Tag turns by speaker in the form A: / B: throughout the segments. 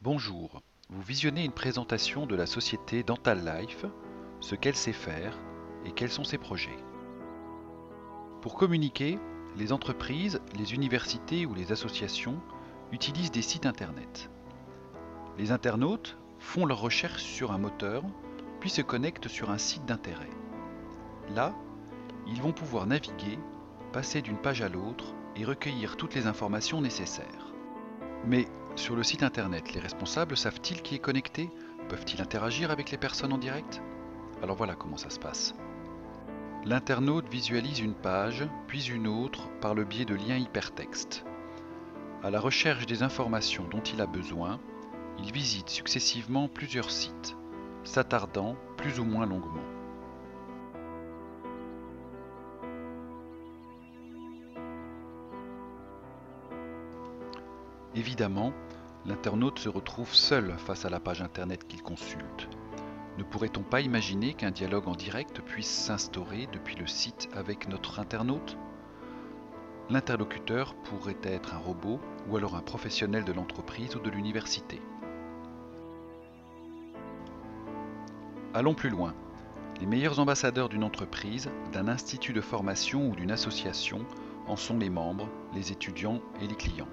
A: Bonjour, vous visionnez une présentation de la société Dental Life, ce qu'elle sait faire et quels sont ses projets. Pour communiquer, les entreprises, les universités ou les associations utilisent des sites internet. Les internautes font leurs recherches sur un moteur, puis se connectent sur un site d'intérêt. Là, ils vont pouvoir naviguer, passer d'une page à l'autre et recueillir toutes les informations nécessaires. Mais sur le site internet, les responsables savent-ils qui est connecté? Peuvent-ils interagir avec les personnes en direct? Alors voilà comment ça se passe. L'internaute visualise une page, puis une autre par le biais de liens hypertextes. À la recherche des informations dont il a besoin, il visite successivement plusieurs sites, s'attardant plus ou moins longuement. Évidemment, l'internaute se retrouve seul face à la page internet qu'il consulte. Ne pourrait-on pas imaginer qu'un dialogue en direct puisse s'instaurer depuis le site avec notre internaute? L'interlocuteur pourrait être un robot ou alors un professionnel de l'entreprise ou de l'université. Allons plus loin. Les meilleurs ambassadeurs d'une entreprise, d'un institut de formation ou d'une association en sont les membres, les étudiants et les clients.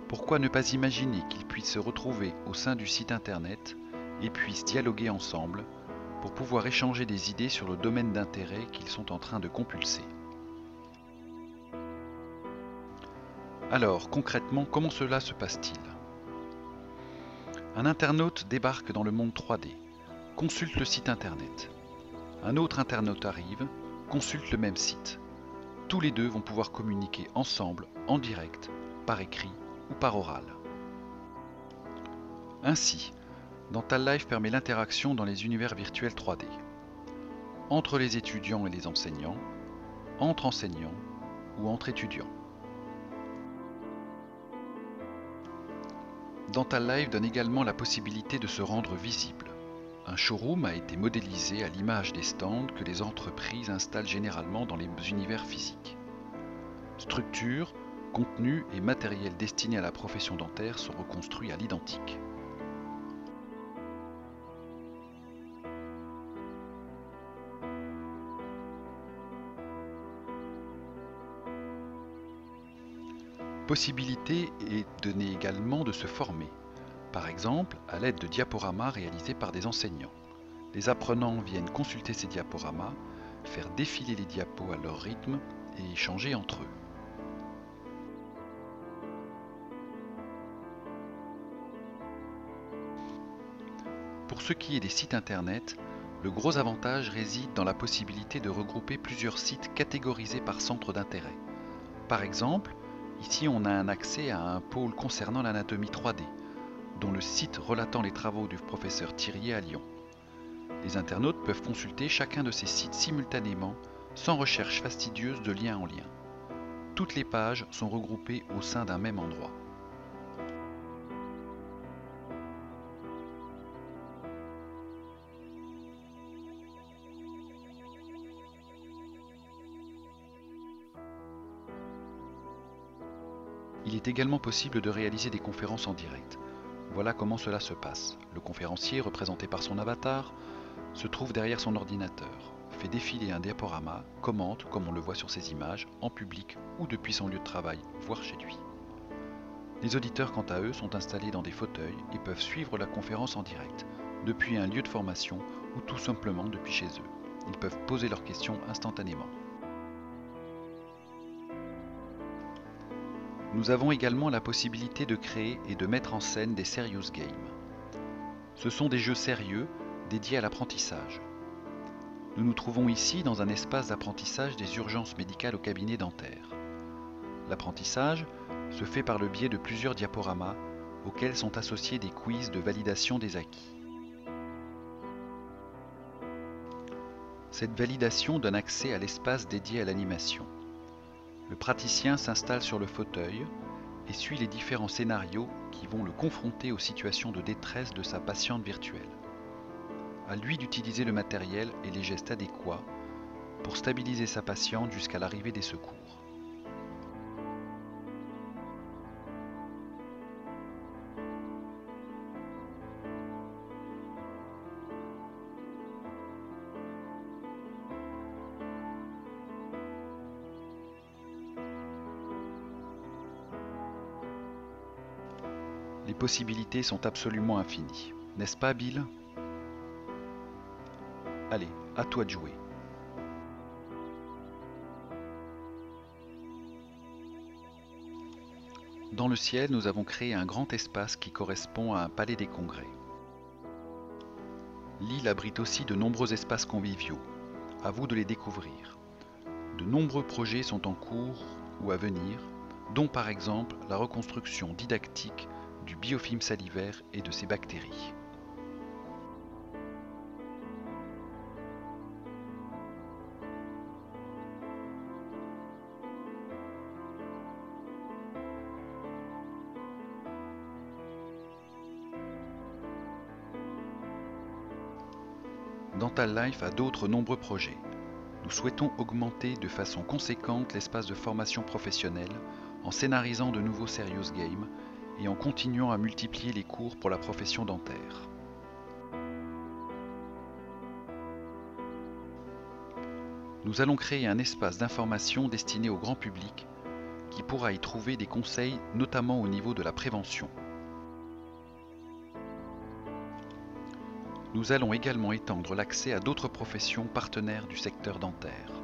A: Pourquoi ne pas imaginer qu'ils puissent se retrouver au sein du site internet et puissent dialoguer ensemble pour pouvoir échanger des idées sur le domaine d'intérêt qu'ils sont en train de compulser. Alors, concrètement, comment cela se passe-t-il? Un internaute débarque dans le monde 3D, consulte le site internet. Un autre internaute arrive, consulte le même site. Tous les deux vont pouvoir communiquer ensemble, en direct, par écrit ou par oral. Ainsi, Dental Life permet l'interaction dans les univers virtuels 3D, entre les étudiants et les enseignants, entre enseignants ou entre étudiants. Dental Life donne également la possibilité de se rendre visible. Un showroom a été modélisé à l'image des stands que les entreprises installent généralement dans les univers physiques. Structure, contenu et matériel destinés à la profession dentaire sont reconstruits à l'identique. Possibilité est donnée également de se former, par exemple à l'aide de diaporamas réalisés par des enseignants. Les apprenants viennent consulter ces diaporamas, faire défiler les diapos à leur rythme et échanger entre eux. Pour ce qui est des sites internet, le gros avantage réside dans la possibilité de regrouper plusieurs sites catégorisés par centre d'intérêt. Par exemple, ici on a un accès à un pôle concernant l'anatomie 3D, dont le site relatant les travaux du professeur Thiriet à Lyon. Les internautes peuvent consulter chacun de ces sites simultanément, sans recherche fastidieuse de lien en lien. Toutes les pages sont regroupées au sein d'un même endroit. Il est également possible de réaliser des conférences en direct. Voilà comment cela se passe. Le conférencier, représenté par son avatar, se trouve derrière son ordinateur, fait défiler un diaporama, commente, comme on le voit sur ces images, en public ou depuis son lieu de travail, voire chez lui. Les auditeurs, quant à eux, sont installés dans des fauteuils et peuvent suivre la conférence en direct, depuis un lieu de formation ou tout simplement depuis chez eux. Ils peuvent poser leurs questions instantanément. Nous avons également la possibilité de créer et de mettre en scène des serious games. Ce sont des jeux sérieux dédiés à l'apprentissage. Nous nous trouvons ici dans un espace d'apprentissage des urgences médicales au cabinet dentaire. L'apprentissage se fait par le biais de plusieurs diaporamas auxquels sont associés des quiz de validation des acquis. Cette validation donne accès à l'espace dédié à l'animation. Le praticien s'installe sur le fauteuil et suit les différents scénarios qui vont le confronter aux situations de détresse de sa patiente virtuelle. À lui d'utiliser le matériel et les gestes adéquats pour stabiliser sa patiente jusqu'à l'arrivée des secours. Les possibilités sont absolument infinies, n'est-ce pas Bill? Allez, à toi de jouer. Dans le ciel, nous avons créé un grand espace qui correspond à un palais des congrès. L'île abrite aussi de nombreux espaces conviviaux. À vous de les découvrir. De nombreux projets sont en cours ou à venir, dont par exemple la reconstruction didactique du biofilm salivaire et de ses bactéries. Dental Life a d'autres nombreux projets. Nous souhaitons augmenter de façon conséquente l'espace de formation professionnelle en scénarisant de nouveaux serious games et en continuant à multiplier les cours pour la profession dentaire. Nous allons créer un espace d'information destiné au grand public qui pourra y trouver des conseils notamment au niveau de la prévention. Nous allons également étendre l'accès à d'autres professions partenaires du secteur dentaire.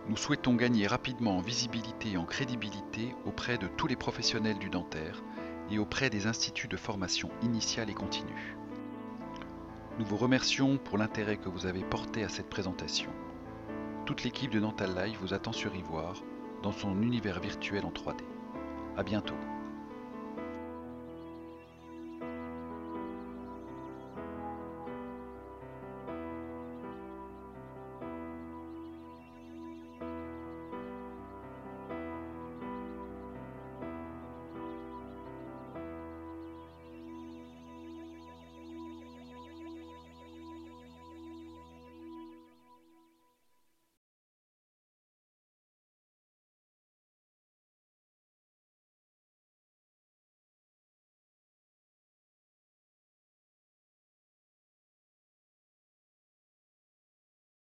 A: Nous souhaitons gagner rapidement en visibilité et en crédibilité auprès de tous les professionnels du dentaire et auprès des instituts de formation initiale et continue. Nous vous remercions pour l'intérêt que vous avez porté à cette présentation. Toute l'équipe de Dental Life vous attend sur Ivoire, dans son univers virtuel en 3D. À bientôt.